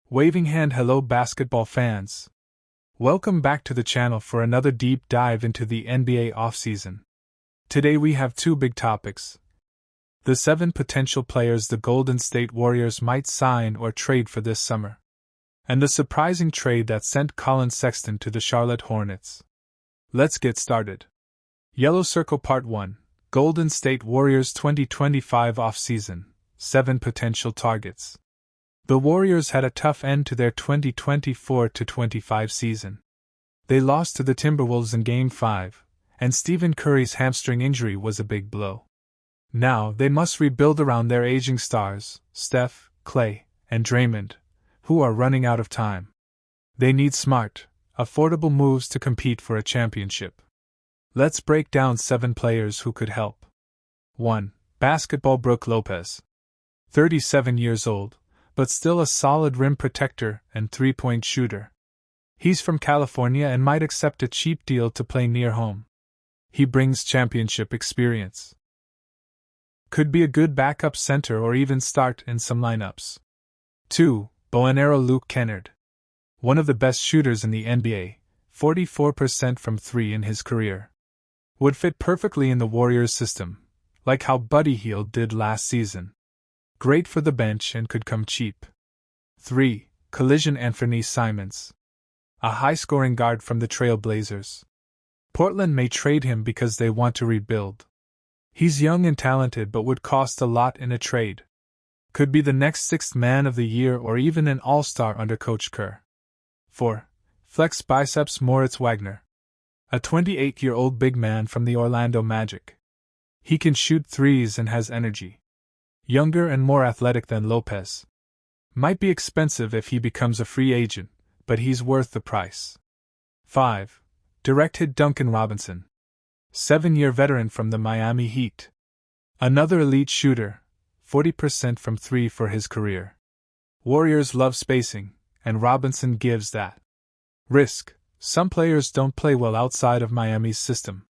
Waving hand hello basketball fans. Welcome back to the channel for another deep dive into the NBA offseason. Today we have two big topics. The 7 potential players the Golden State Warriors might sign or trade for this summer. And the surprising trade that sent Collin Sexton to the Charlotte Hornets. Let's get started. Yellow Circle Part 1, Golden State Warriors 2025 offseason, 7 potential targets. The Warriors had a tough end to their 2024-25 season. They lost to the Timberwolves in Game 5, and Stephen Curry's hamstring injury was a big blow. Now they must rebuild around their aging stars, Steph, Klay, and Draymond, who are running out of time. They need smart, affordable moves to compete for a championship. Let's break down 7 players who could help. 1. Basketball Brook Lopez. 37 years old, but still a solid rim protector and three-point shooter. He's from California and might accept a cheap deal to play near home. He brings championship experience. Could be a good backup center or even start in some lineups. 2. Boanero Luke Kennard. One of the best shooters in the NBA, 44% from 3 in his career. Would fit perfectly in the Warriors system, like how Buddy Hield did last season. Great for the bench and could come cheap. 3. Collision Anthony Simons. A high-scoring guard from the Trail Blazers. Portland may trade him because they want to rebuild. He's young and talented but would cost a lot in a trade. Could be the next 6th man of the year or even an all-star under Coach Kerr. 4. Flex Biceps Moritz Wagner. A 28-year-old big man from the Orlando Magic. He can shoot threes and has energy. Younger and more athletic than Lopez. Might be expensive if he becomes a free agent, but he's worth the price. 5. Direct hit Duncan Robinson. 7-year veteran from the Miami Heat. Another elite shooter, 40% from 3 for his career. Warriors love spacing, and Robinson gives that. Risk. Some players don't play well outside of Miami's system.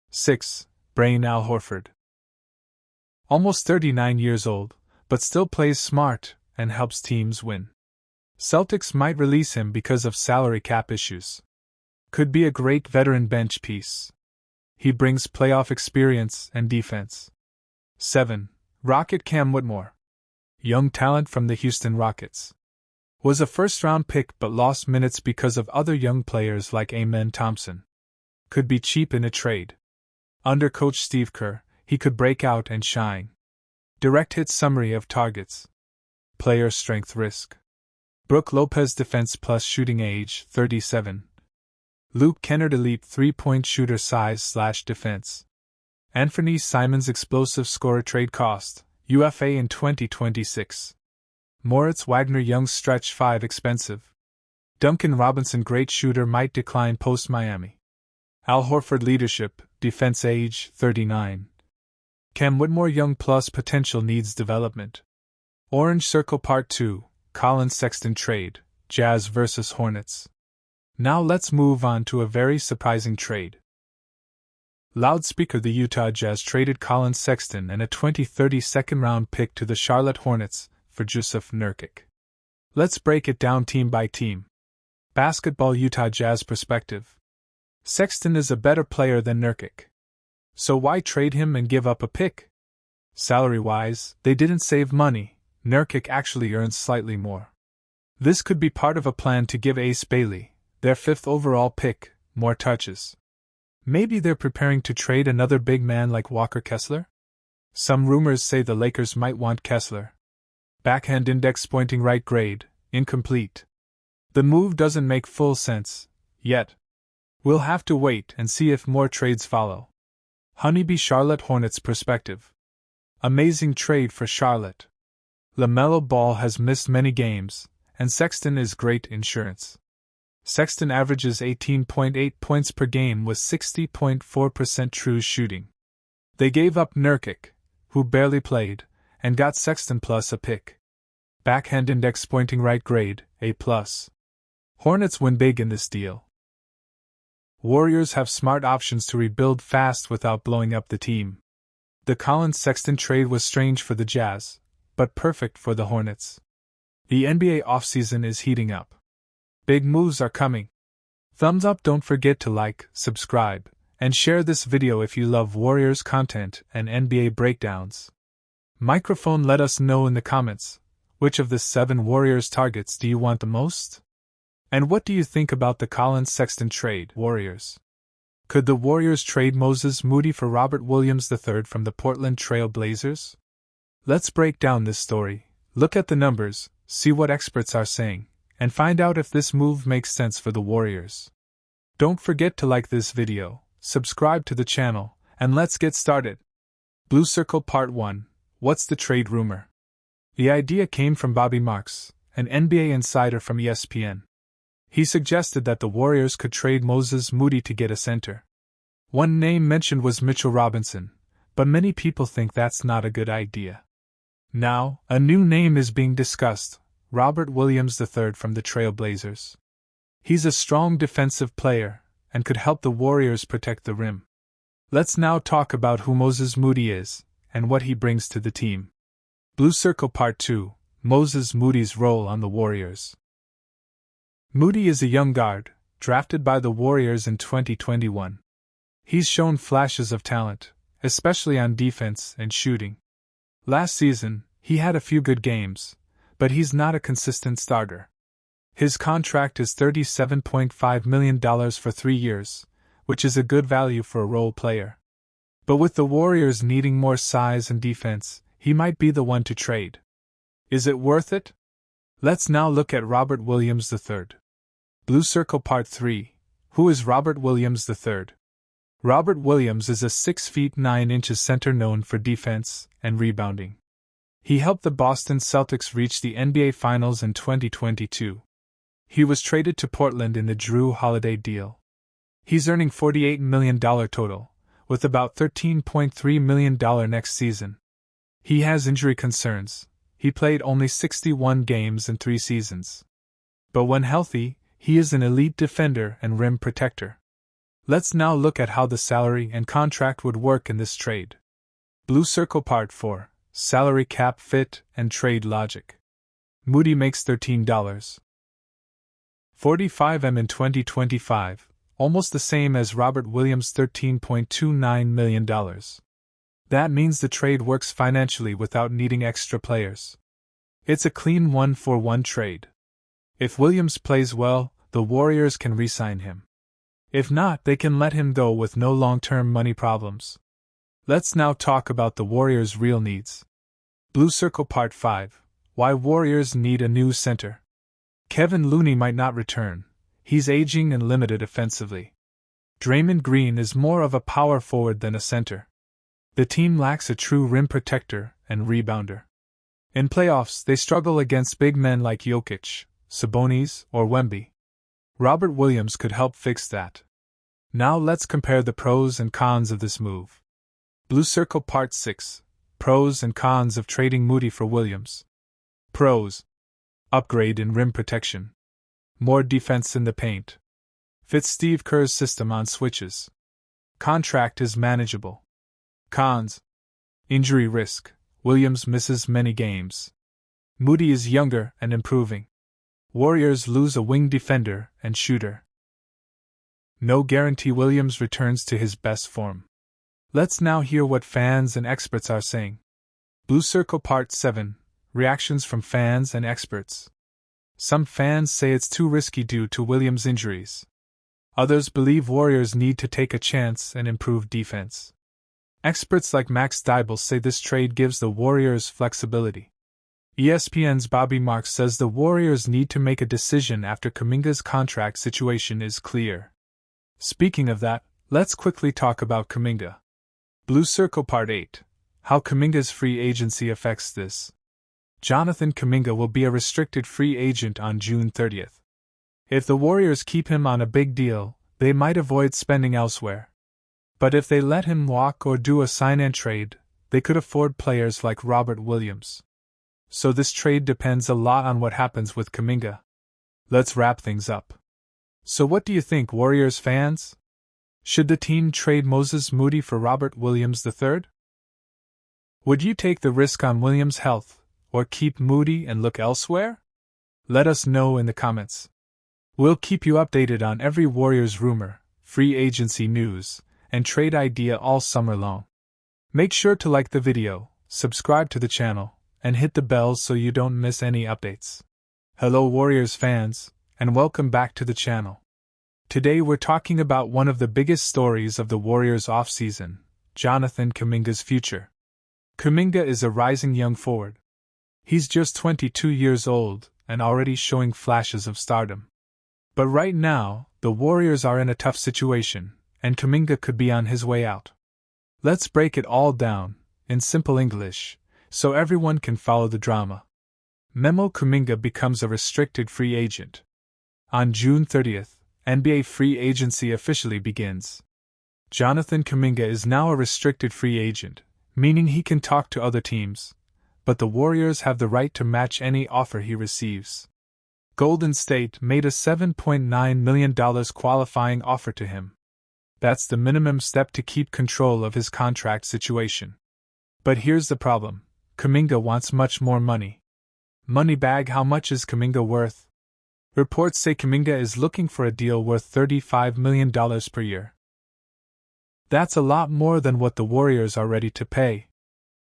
6. Brain Al Horford. Almost 39 years old, but still plays smart and helps teams win. Celtics might release him because of salary cap issues. Could be a great veteran bench piece. He brings playoff experience and defense. 7. Rocket Cam Whitmore. Young talent from the Houston Rockets. Was a first-round pick but lost minutes because of other young players like Amen Thompson. Could be cheap in a trade. Under Coach Steve Kerr, he could break out and shine. Direct hit summary of targets. Player strength risk. Brook Lopez defense plus shooting age 37. Luke Kennard elite 3-point shooter size/defense. Anthony Simons explosive scorer trade cost, UFA in 2026. Moritz Wagner young stretch 5 expensive. Duncan Robinson great shooter might decline post Miami. Al Horford leadership, defense age 39. Cam Whitmore young plus potential needs development. Orange Circle Part 2, Collin Sexton trade, Jazz vs Hornets. Now let's move on to a very surprising trade. Loudspeaker The Utah Jazz traded Collin Sexton and a 2030 second-round pick to the Charlotte Hornets for Jusuf Nurkic. Let's break it down team by team. Basketball Utah Jazz perspective. Sexton is a better player than Nurkic. So why trade him and give up a pick? Salary-wise, they didn't save money. Nurkic actually earns slightly more. This could be part of a plan to give Ace Bailey, their 5th overall pick, more touches. Maybe they're preparing to trade another big man like Walker Kessler? Some rumors say the Lakers might want Kessler. Backhand index pointing right grade, incomplete. The move doesn't make full sense, yet. We'll have to wait and see if more trades follow. Honeybee Charlotte Hornets perspective. Amazing trade for Charlotte. LaMelo Ball has missed many games, and Sexton is great insurance. Sexton averages 18.8 points per game with 60.4% true shooting. They gave up Nurkic, who barely played, and got Sexton plus a pick. Backhand index pointing right grade, A+. Hornets win big in this deal. Warriors have smart options to rebuild fast without blowing up the team. The Collin Sexton trade was strange for the Jazz, but perfect for the Hornets. The NBA offseason is heating up. Big moves are coming. Thumbs up, don't forget to like, subscribe, and share this video if you love Warriors content and NBA breakdowns. Microphone, let us know in the comments, which of the 7 Warriors targets do you want the most? And what do you think about the Collins-Sexton trade, Warriors? Could the Warriors trade Moses Moody for Robert Williams III from the Portland Trail Blazers? Let's break down this story, look at the numbers, see what experts are saying, and find out if this move makes sense for the Warriors. Don't forget to like this video, subscribe to the channel, and let's get started. Blue Circle Part 1. What's the trade rumor? The idea came from Bobby Marks, an NBA insider from ESPN. He suggested that the Warriors could trade Moses Moody to get a center. One name mentioned was Mitchell Robinson, but many people think that's not a good idea. Now, a new name is being discussed, Robert Williams III from the Trail Blazers. He's a strong defensive player, and could help the Warriors protect the rim. Let's now talk about who Moses Moody is, and what he brings to the team. Blue Circle Part 2. Moses Moody's role on the Warriors. Moody is a young guard, drafted by the Warriors in 2021. He's shown flashes of talent, especially on defense and shooting. Last season, he had a few good games, but he's not a consistent starter. His contract is $37.5 million for 3 years, which is a good value for a role player. But with the Warriors needing more size and defense, he might be the one to trade. Is it worth it? Let's now look at Robert Williams III. Blue Circle Part 3. Who is Robert Williams III? Robert Williams is a 6 feet 9 inches center known for defense and rebounding. He helped the Boston Celtics reach the NBA Finals in 2022. He was traded to Portland in the Jrue Holiday deal. He's earning $48 million total, with about $13.3 million next season. He has injury concerns. He played only 61 games in 3 seasons. But when healthy, he is an elite defender and rim protector. Let's now look at how the salary and contract would work in this trade. Blue Circle Part 4. Salary cap fit and trade logic. Moody makes $13.45 million in 2025, almost the same as Robert Williams' $13.29 million. That means the trade works financially without needing extra players. It's a clean 1-for-1 trade. If Williams plays well, the Warriors can re-sign him. If not, they can let him go with no long-term money problems. Let's now talk about the Warriors' real needs. Blue Circle Part 5. Why Warriors need a new center. Kevin Looney might not return. He's aging and limited offensively. Draymond Green is more of a power forward than a center. The team lacks a true rim protector and rebounder. In playoffs, they struggle against big men like Jokic, Sabonis, or Wemby. Robert Williams could help fix that. Now let's compare the pros and cons of this move. Blue Circle Part 6. Pros and cons of trading Moody for Williams. Pros. Upgrade in rim protection. More defense in the paint. Fits Steve Kerr's system on switches. Contract is manageable. Cons. Injury risk. Williams misses many games. Moody is younger and improving. Warriors lose a wing defender and shooter. No guarantee Williams returns to his best form. Let's now hear what fans and experts are saying. Blue Circle Part 7. Reactions from fans and experts. Some fans say it's too risky due to Williams' injuries. Others believe Warriors need to take a chance and improve defense. Experts like Max Dybul say this trade gives the Warriors flexibility. ESPN's Bobby Marks says the Warriors need to make a decision after Kuminga's contract situation is clear. Speaking of that, let's quickly talk about Kuminga. Blue Circle Part 8. How Kuminga's free agency affects this. Jonathan Kuminga will be a restricted free agent on June 30th. If the Warriors keep him on a big deal, they might avoid spending elsewhere. But if they let him walk or do a sign-and-trade, they could afford players like Robert Williams. So this trade depends a lot on what happens with Kuminga. Let's wrap things up. So what do you think, Warriors fans? Should the team trade Moses Moody for Robert Williams III? Would you take the risk on Williams' health, or keep Moody and look elsewhere? Let us know in the comments. We'll keep you updated on every Warriors rumor, free agency news, and trade idea all summer long. Make sure to like the video, subscribe to the channel, and hit the bell so you don't miss any updates. Hello Warriors fans, and welcome back to the channel. Today we're talking about one of the biggest stories of the Warriors offseason, Jonathan Kuminga's future. Kuminga is a rising young forward. He's just 22 years old and already showing flashes of stardom. But right now, the Warriors are in a tough situation, and Kuminga could be on his way out. Let's break it all down, in simple English, so everyone can follow the drama. Memo: Kuminga becomes a restricted free agent. On June 30th, NBA free agency officially begins. Jonathan Kuminga is now a restricted free agent, meaning he can talk to other teams, but the Warriors have the right to match any offer he receives. Golden State made a $7.9 million qualifying offer to him. That's the minimum step to keep control of his contract situation. But here's the problem: Kuminga wants much more money. Moneybag: how much is Kuminga worth? Reports say Kuminga is looking for a deal worth $35 million per year. That's a lot more than what the Warriors are ready to pay.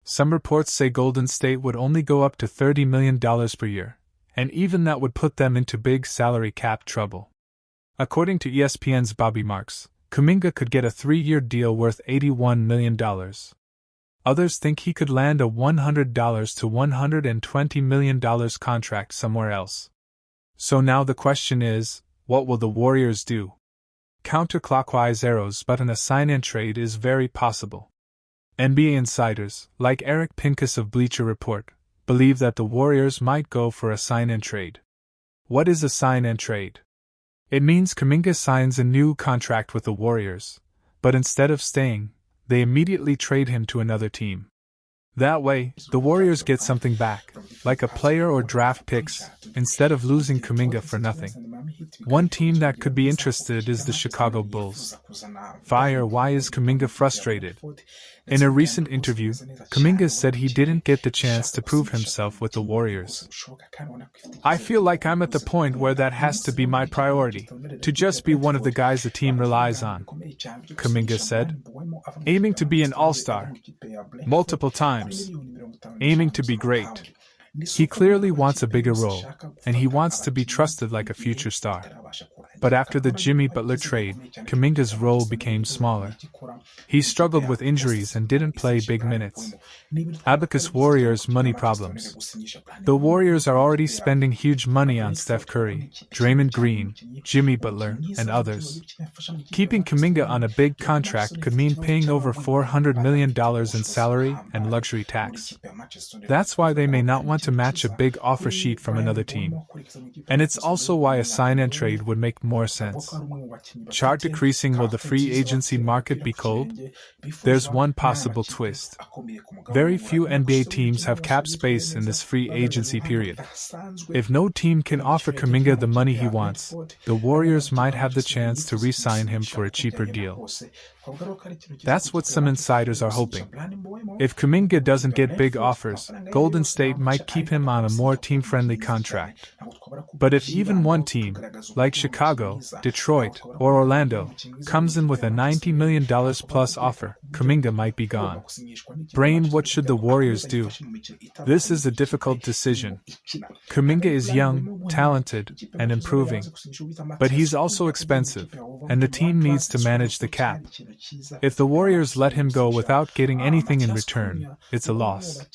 Some reports say Golden State would only go up to $30 million per year, and even that would put them into big salary cap trouble. According to ESPN's Bobby Marks, Kuminga could get a 3-year deal worth $81 million. Others think he could land a $100 to $120 million contract somewhere else. So now the question is, what will the Warriors do? Counterclockwise arrows, but an sign-and trade is very possible. NBA insiders, like Eric Pincus of Bleacher Report, believe that the Warriors might go for a sign-and trade. What is a sign-and trade? It means Kuminga signs a new contract with the Warriors, but instead of staying, they immediately trade him to another team. That way, the Warriors get something back, like a player or draft picks, instead of losing Kuminga for nothing. One team that could be interested is the Chicago Bulls. Fire: why is Kuminga frustrated? In a recent interview, Kuminga said he didn't get the chance to prove himself with the Warriors. I feel like I'm at the point where that has to be my priority, to just be one of the guys the team relies on, Kuminga said. Aiming to be an all-star multiple times, aiming to be great. He clearly wants a bigger role, and he wants to be trusted like a future star. But after the Jimmy Butler trade, Kuminga's role became smaller. He struggled with injuries and didn't play big minutes. Abacus: Warriors money problems. The Warriors are already spending huge money on Steph Curry, Draymond Green, Jimmy Butler, and others. Keeping Kuminga on a big contract could mean paying over $400 million in salary and luxury tax. That's why they may not want to match a big offer sheet from another team. And it's also why a sign-and trade would make more sense. Chart decreasing: will the free agency market be cold? There's one possible twist. Very few NBA teams have cap space in this free agency period. If no team can offer Kuminga the money he wants, the Warriors might have the chance to re-sign him for a cheaper deal. That's what some insiders are hoping. If Kuminga doesn't get big offers, Golden State might keep him on a more team-friendly contract. But if even one team, like Chicago, Detroit, or Orlando, comes in with a $90 million plus offer, Kuminga might be gone. Brain: what should the Warriors do? This is a difficult decision. Kuminga is young, talented, and improving. But he's also expensive, and the team needs to manage the cap. If the Warriors let him go without getting anything in return, it's a loss.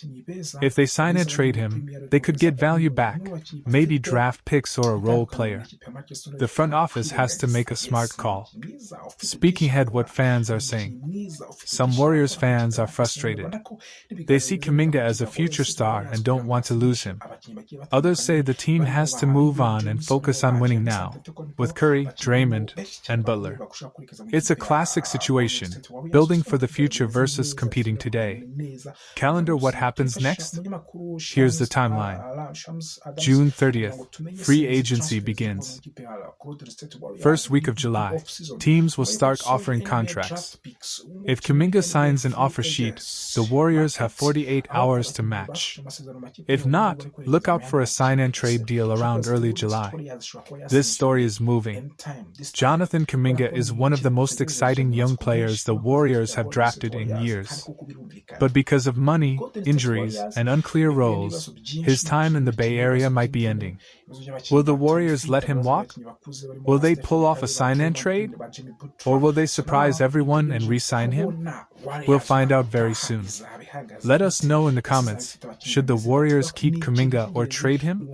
If they sign and trade him, they could get value back, maybe draft picks or a role player. The front office has to make a smart call. Speaking ahead, what fans are saying. Some Warriors fans are frustrated. They see Kuminga as a future star and don't want to lose him. Others say the team has to move on and focus on winning now, with Curry, Draymond, and Butler. It's a classic situation, building for the future versus competing today. Calendar: what happens next? Here's the timeline. June 30th, free agency begins. First week of July, teams will start offering contracts. If Kuminga signs an offer sheet. The Warriors have 48 hours to match. If not, look out for a sign-and-trade deal around early July. This story is moving. Jonathan Kuminga is one of the most exciting young players the Warriors have drafted in years. But because of money, injuries, and unclear roles, his time in the Bay Area might be ending. Will the Warriors let him walk? Will they pull off a sign-and-trade? Or will they surprise everyone and re-sign him? We'll find out very soon. Let us know in the comments, should the Warriors keep Kuminga or trade him?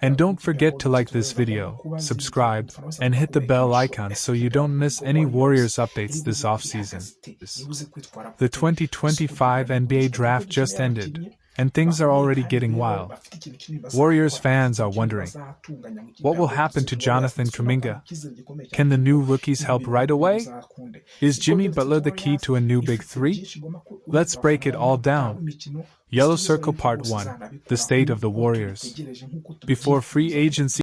And don't forget to like this video, subscribe, and hit the bell icon so you don't miss any Warriors updates this offseason. The 2025 NBA Draft just ended, and things are already getting wild. Warriors fans are wondering, what will happen to Jonathan Kuminga? Can the new rookies help right away? Is Jimmy Butler the key to a new Big Three? Let's break it all down. Yellow Circle Part 1, The State of the Warriors. Before free agency